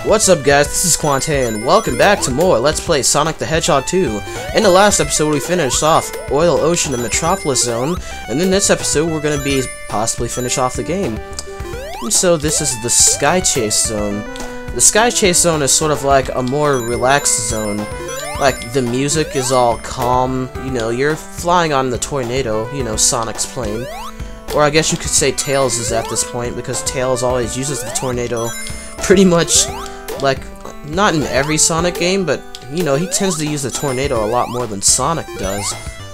What's up guys, this is Quante and welcome back to more Let's Play Sonic the Hedgehog 2. In the last episode we finished off Oil, Ocean, and Metropolis Zone, and in this episode we're going to be possibly finish off the game. And so this is the Sky Chase Zone. The Sky Chase Zone is sort of like a more relaxed zone. Like, the music is all calm, you know, you're flying on the tornado, you know, Sonic's plane. Or I guess you could say Tails is at this point, because Tails always uses the tornado pretty much, like, not in every Sonic game, but, you know, he tends to use the tornado a lot more than Sonic does.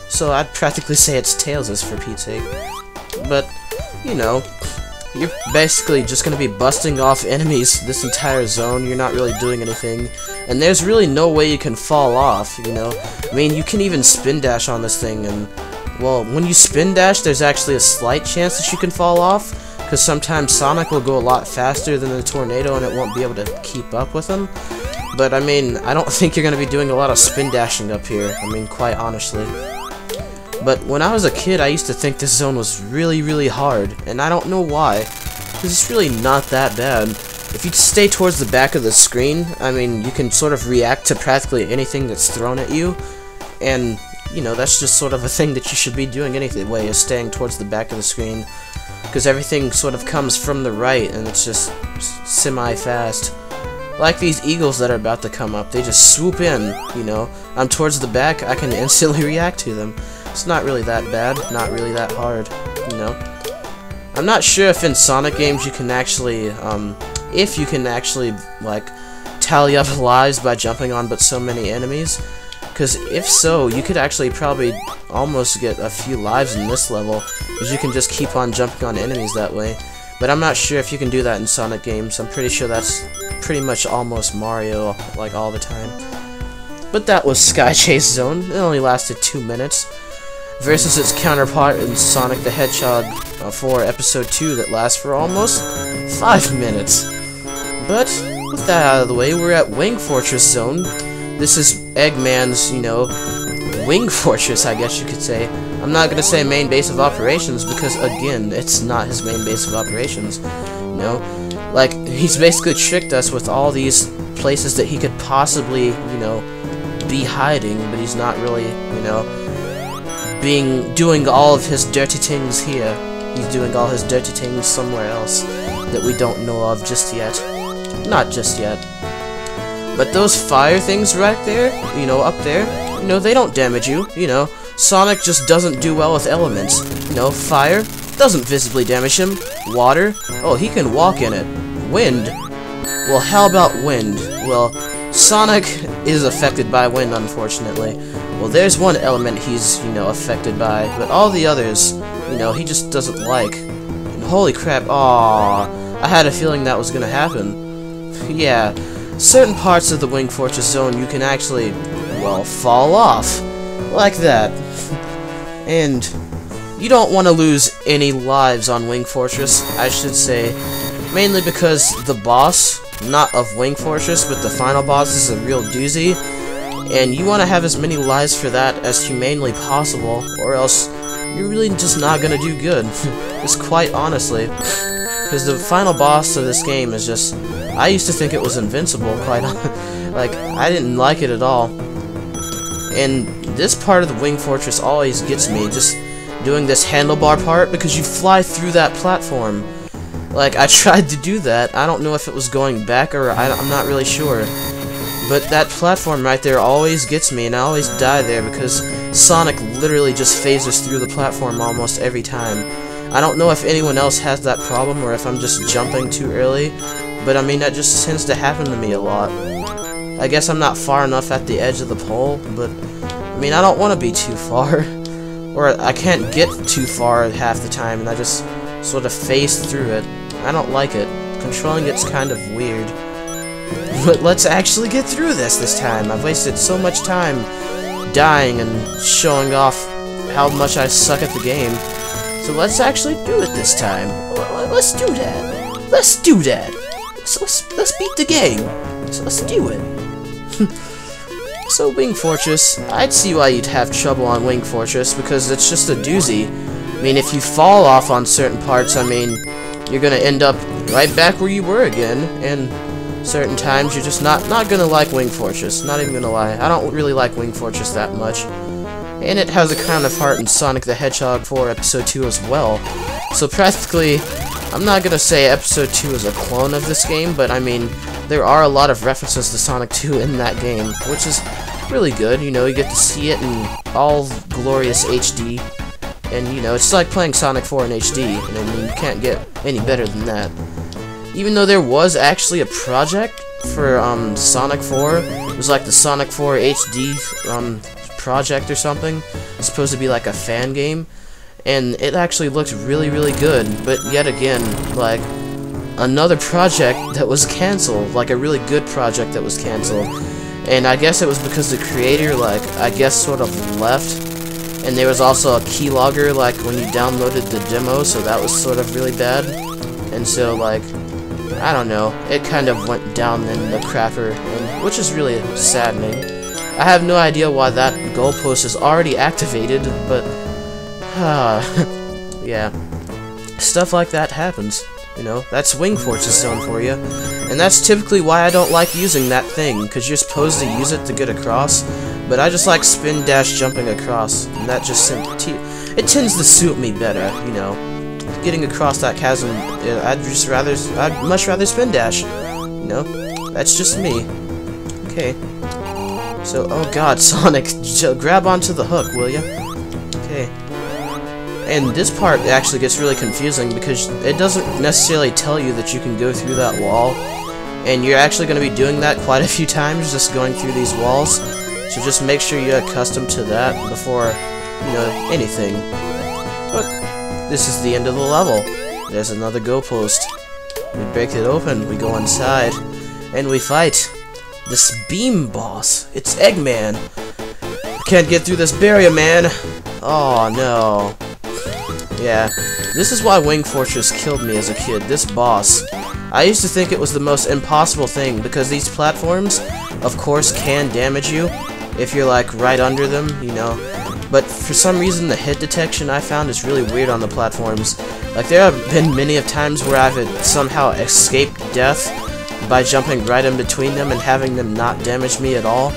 So I'd practically say it's Tails' for Pete's sake. But, you know, you're basically just going to be busting off enemies this entire zone. You're not really doing anything. And there's really no way you can fall off, you know. I mean, you can even spin dash on this thing, and, well, when you spin dash, there's actually a slight chance that you can fall off, because sometimes Sonic will go a lot faster than the tornado and it won't be able to keep up with him. But, I mean, I don't think you're going to be doing a lot of spin dashing up here, I mean, quite honestly. But when I was a kid, I used to think this zone was really, really hard, and I don't know why, because it's really not that bad. If you stay towards the back of the screen, I mean, you can sort of react to practically anything that's thrown at you, and, you know, that's just sort of a thing that you should be doing anyway, is staying towards the back of the screen, because everything sort of comes from the right, and it's just semi-fast. Like these eagles that are about to come up, they just swoop in, you know. I'm towards the back, I can instantly react to them. It's not really that bad, not really that hard, you know. I'm not sure if in Sonic games you can actually, like, tally up lives by jumping on but so many enemies. Because if so, you could actually probably almost get a few lives in this level, because you can just keep on jumping on enemies that way. But I'm not sure if you can do that in Sonic games. I'm pretty sure that's pretty much almost Mario, like, all the time. But that was Sky Chase Zone. It only lasted 2 minutes. Versus its counterpart in Sonic the Hedgehog 4 Episode 2 that lasts for almost 5 minutes. But, with that out of the way, we're at Wing Fortress Zone. This is Eggman's, you know, Wing Fortress, I guess you could say. I'm not gonna say main base of operations, because, again, it's not his main base of operations. You know? Like, he's basically tricked us with all these places that he could possibly, you know, be hiding, but he's not really, you know, doing all of his dirty things here. He's doing all his dirty things somewhere else that we don't know of just yet. Not just yet. But those fire things right there, you know, up there, you know, they don't damage you, you know. Sonic just doesn't do well with elements. You know, fire doesn't visibly damage him. Water, oh, he can walk in it. Wind, well, how about wind? Well, Sonic is affected by wind, unfortunately. Well, there's one element he's, you know, affected by, but all the others, you know, he just doesn't like. And holy crap, aww, I had a feeling that was gonna happen. Yeah, certain parts of the Wing Fortress Zone you can actually, well, fall off. Like that. And you don't want to lose any lives on Wing Fortress, I should say. Mainly because the boss, not of Wing Fortress, but the final boss is a real doozy. And you want to have as many lives for that as humanely possible, or else you're really just not gonna do good. Just quite honestly. Because the final boss of this game is just... I used to think it was invincible, quite like, I didn't like it at all. And this part of the Wing Fortress always gets me, just doing this handlebar part, because you fly through that platform. Like, I tried to do that. I don't know if it was going back, or I'm not really sure. But that platform right there always gets me, and I always die there, because Sonic literally just phases through the platform almost every time. I don't know if anyone else has that problem, or if I'm just jumping too early, but I mean, that just tends to happen to me a lot. I guess I'm not far enough at the edge of the pole, but, I mean, I don't want to be too far. Or I can't get too far half the time, and I just sort of phase through it. I don't like it. Controlling it's kind of weird. But let's actually get through this time. I've wasted so much time dying and showing off how much I suck at the game. So let's actually do it this time. Let's do that. Let's do that. Let's beat the game. So let's do it. So Wing Fortress, I'd see why you'd have trouble on Wing Fortress, because it's just a doozy. I mean, if you fall off on certain parts, I mean, you're gonna end up right back where you were again, and certain times you're just not gonna like Wing Fortress. Not even gonna lie. I don't really like Wing Fortress that much. And it has a kind of heart in Sonic the Hedgehog 4 Episode 2 as well. So practically, I'm not gonna say Episode 2 is a clone of this game, but I mean, there are a lot of references to Sonic 2 in that game, which is really good. You know, you get to see it in all glorious HD, and you know, it's like playing Sonic 4 in HD, and I mean, you can't get any better than that. Even though there was actually a project for Sonic 4, it was like the Sonic 4 HD project or something. It's supposed to be like a fan game, and it actually looked really, really good, but yet again, like, another project that was cancelled, like a really good project that was cancelled, and I guess it was because the creator, like, I guess sort of left, and there was also a keylogger, like, when you downloaded the demo, so that was sort of really bad, and so, like, I don't know, it kind of went down in the crapper, and, which is really saddening. I have no idea why that goalpost is already activated, but, yeah, stuff like that happens. You know, that's Wing Fortress Zone for you. And that's typically why I don't like using that thing, because you're supposed to use it to get across, but I just like spin dash jumping across, and that just it tends to suit me better, you know. Getting across that chasm, I'd much rather spin dash, you know. That's just me. Okay. So, oh god, Sonic, grab onto the hook, will ya? Okay. And this part actually gets really confusing because it doesn't necessarily tell you that you can go through that wall, and you're actually going to be doing that quite a few times, just going through these walls, so just make sure you're accustomed to that before, you know, anything. But this is the end of the level. There's another goalpost. We break it open, we go inside, and we fight this beam boss. It's Eggman. Can't get through this barrier, man. Oh no. Yeah, this is why Wing Fortress killed me as a kid, this boss. I used to think it was the most impossible thing, because these platforms, of course, can damage you if you're, like, right under them, you know. But for some reason, the hit detection I found is really weird on the platforms. Like, there have been many of times where I've somehow escaped death by jumping right in between them and having them not damage me at all.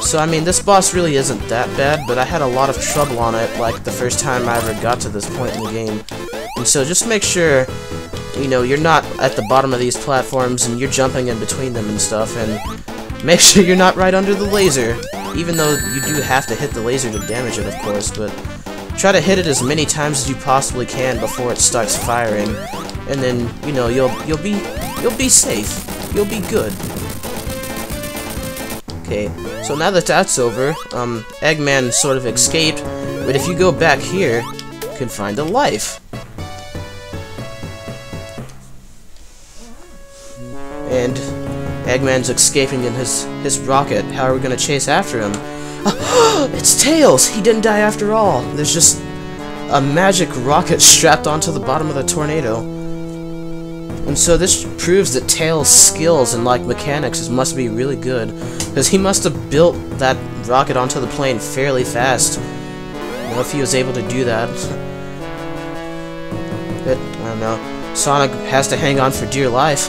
So, I mean, this boss really isn't that bad, but I had a lot of trouble on it, like, the first time I ever got to this point in the game. And so just make sure, you know, you're not at the bottom of these platforms and you're jumping in between them and stuff, and make sure you're not right under the laser, even though you do have to hit the laser to damage it, of course, but try to hit it as many times as you possibly can before it starts firing, and then, you know, you'll be safe. You'll be good. Okay, so now that that's over, Eggman sort of escaped, but if you go back here, you can find a life. And Eggman's escaping in his rocket. How are we gonna chase after him? It's Tails! He didn't die after all! There's just a magic rocket strapped onto the bottom of the tornado. And so this proves that Tails' skills and, like, mechanics must be really good, because he must have built that rocket onto the plane fairly fast. You know, if he was able to do that. But, I don't know. Sonic has to hang on for dear life.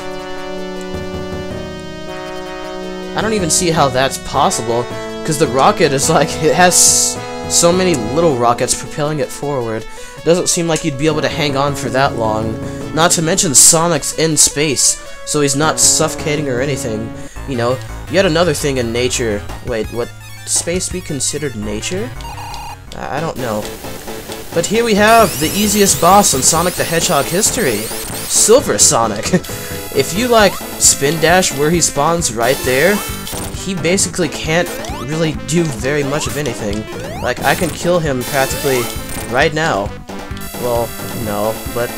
I don't even see how that's possible, because the rocket is like, it has so many little rockets propelling it forward. It doesn't seem like you'd be able to hang on for that long. Not to mention Sonic's in space, so he's not suffocating or anything. You know, yet another thing in nature. Wait, would space be considered nature? I don't know. But here we have the easiest boss in Sonic the Hedgehog history. Silver Sonic. If you, like, spin dash where he spawns right there, he basically can't really do very much of anything. Like, I can kill him practically right now. Well, no, but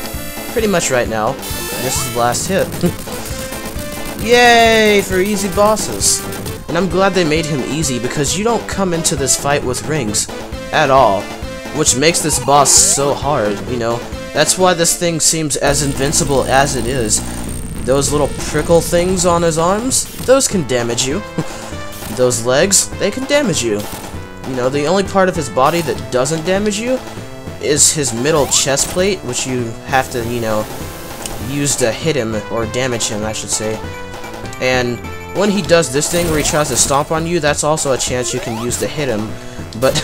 pretty much right now. This is the last hit. Yay for easy bosses. And I'm glad they made him easy, because you don't come into this fight with rings at all, which makes this boss so hard, you know. That's why this thing seems as invincible as it is. Those little prickle things on his arms, those can damage you. Those legs, they can damage you. You know, the only part of his body that doesn't damage you is his middle chest plate, which you have to, you know, use to hit him, or damage him, I should say. And when he does this thing where he tries to stomp on you, that's also a chance you can use to hit him. But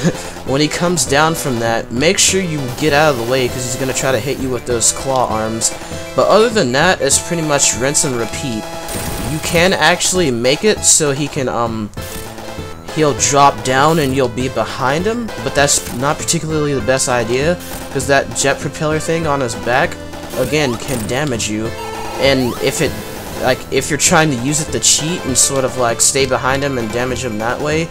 when he comes down from that, make sure you get out of the way, because he's going to try to hit you with those claw arms. But other than that, it's pretty much rinse and repeat. You can actually make it so he can, he'll drop down and you'll be behind him, but that's not particularly the best idea, because that jet propeller thing on his back, again, can damage you. And if you're trying to use it to cheat and sort of like stay behind him and damage him that way,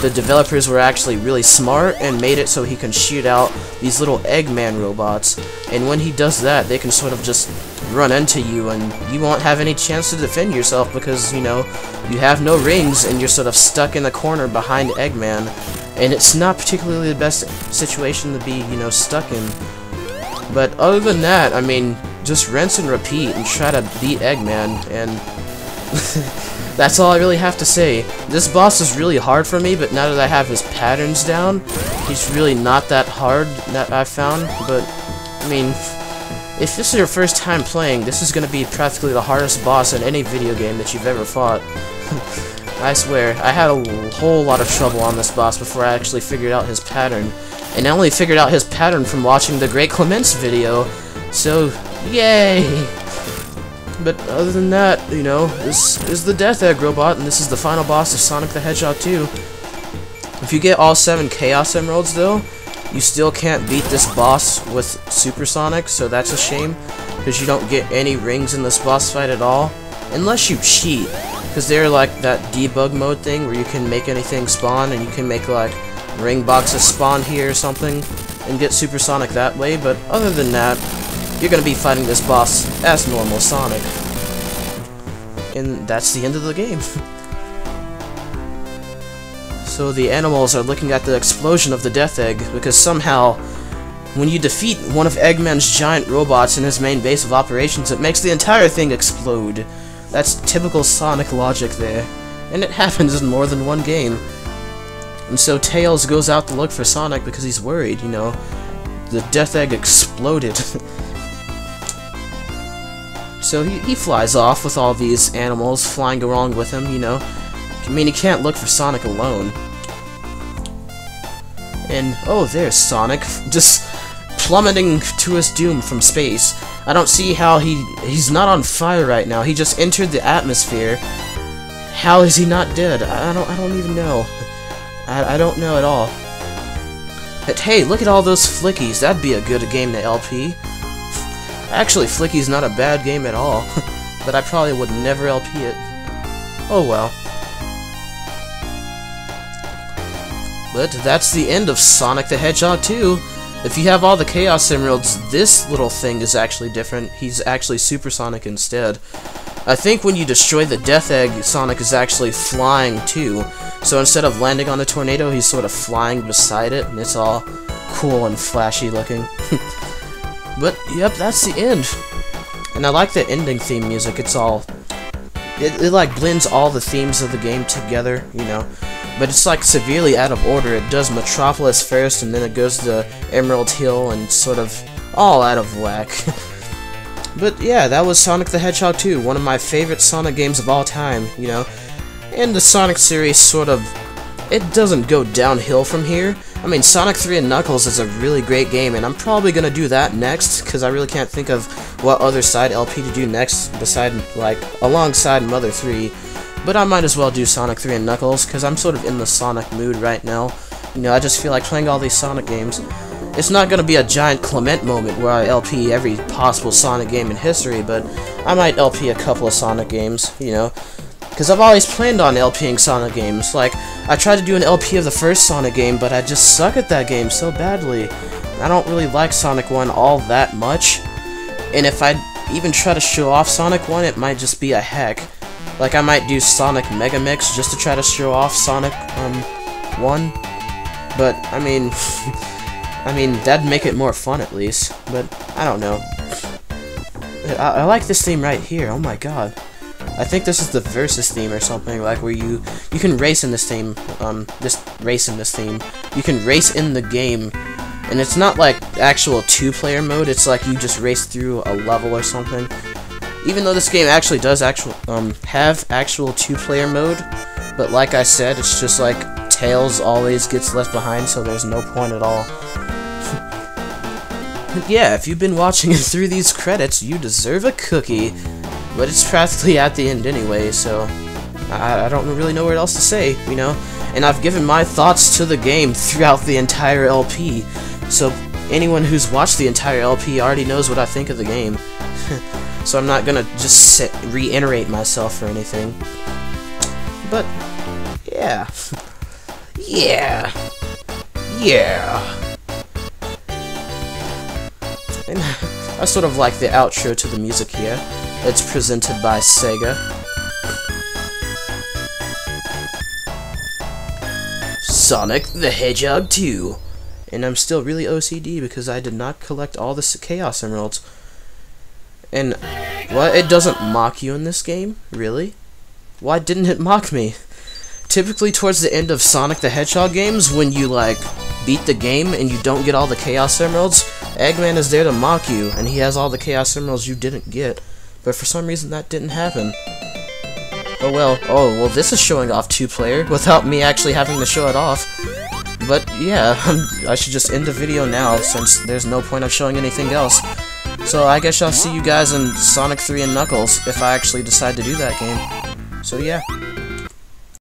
the developers were actually really smart and made it so he can shoot out these little Eggman robots. And when he does that, they can sort of just run into you and you won't have any chance to defend yourself because, you know, you have no rings and you're sort of stuck in the corner behind Eggman. And it's not particularly the best situation to be, you know, stuck in. But other than that, I mean, just rinse and repeat and try to beat Eggman, and that's all I really have to say. This boss is really hard for me, but now that I have his patterns down, he's really not that hard that I've found. But, I mean, if this is your first time playing, this is going to be practically the hardest boss in any video game that you've ever fought. I swear, I had a whole lot of trouble on this boss before I actually figured out his pattern. And I only figured out his pattern from watching the Great Clements video, so yay! But other than that, you know, this is the Death Egg robot, and this is the final boss of Sonic the Hedgehog 2. If you get all 7 Chaos Emeralds, though, you still can't beat this boss with Super Sonic, so that's a shame, because you don't get any rings in this boss fight at all, unless you cheat, because they're like that debug mode thing where you can make anything spawn, and you can make like ring boxes spawn here or something, and get Super Sonic that way. But other than that, you're going to be fighting this boss as normal Sonic. And that's the end of the game. So the animals are looking at the explosion of the Death Egg, because somehow, when you defeat one of Eggman's giant robots in his main base of operations, it makes the entire thing explode. That's typical Sonic logic there. And it happens in more than one game. And so Tails goes out to look for Sonic because he's worried, you know. The Death Egg exploded. So he flies off with all these animals flying along with him, you know. I mean, he can't look for Sonic alone. And, oh, there's Sonic, just plummeting to his doom from space. I don't see how he's not on fire right now. He just entered the atmosphere. How is he not dead? I don't even know. I don't know at all. But hey, look at all those flickies. That'd be a good game to LP. Actually, Flicky's not a bad game at all, but I probably would never LP it. Oh well. But that's the end of Sonic the Hedgehog 2. If you have all the Chaos Emeralds, this little thing is actually different. He's actually Super Sonic instead. I think when you destroy the Death Egg, Sonic is actually flying too. So instead of landing on the tornado, he's sort of flying beside it, and it's all cool and flashy looking. But, yep, that's the end. And I like the ending theme music. It's all... It like, blends all the themes of the game together, you know. But it's, like, severely out of order. It does Metropolis first, and then it goes to Emerald Hill, and sort of all out of whack. But, yeah, that was Sonic the Hedgehog 2, one of my favorite Sonic games of all time, you know. And the Sonic series sort of... It doesn't go downhill from here. I mean, Sonic 3 and Knuckles is a really great game, and I'm probably gonna do that next, because I really can't think of what other side LP to do next, beside, like, alongside Mother 3. But I might as well do Sonic 3 and Knuckles, because I'm sort of in the Sonic mood right now. You know, I just feel like playing all these Sonic games. It's not gonna be a giant Clement moment where I LP every possible Sonic game in history, but I might LP a couple of Sonic games, you know. Because I've always planned on LPing Sonic games. Like, I tried to do an LP of the first Sonic game, but I just suck at that game so badly. I don't really like Sonic 1 all that much. And if I even try to show off Sonic 1, it might just be a hack. Like, I might do Sonic Mega Mix just to try to show off Sonic 1. But, I mean, that'd make it more fun at least. But, I don't know. I like this theme right here, oh my god. I think this is the Versus theme or something, like where you can race in this theme, You can race in the game, and it's not like actual 2-player mode, it's like you just race through a level or something. Even though this game actually does have actual two-player mode, but like I said, it's just like Tails always gets left behind, so there's no point at all. But yeah, if you've been watching through these credits, you deserve a cookie. But it's practically at the end anyway, so I don't really know what else to say, you know? And I've given my thoughts to the game throughout the entire LP, so anyone who's watched the entire LP already knows what I think of the game. So I'm not gonna just reiterate myself or anything. But, yeah. Yeah. And I sort of like the outro to the music here. It's presented by Sega. Sonic the Hedgehog 2. And I'm still really OCD because I did not collect all the Chaos Emeralds. And, what? It doesn't mock you in this game? Really? Why didn't it mock me? Typically towards the end of Sonic the Hedgehog games, when you, like, beat the game and you don't get all the Chaos Emeralds, Eggman is there to mock you, and he has all the Chaos Emeralds you didn't get. But for some reason that didn't happen. Oh well, this is showing off two-player without me actually having to show it off. But yeah, I should just end the video now since there's no point of showing anything else. So I guess I'll see you guys in Sonic 3 and Knuckles if I actually decide to do that game. So yeah.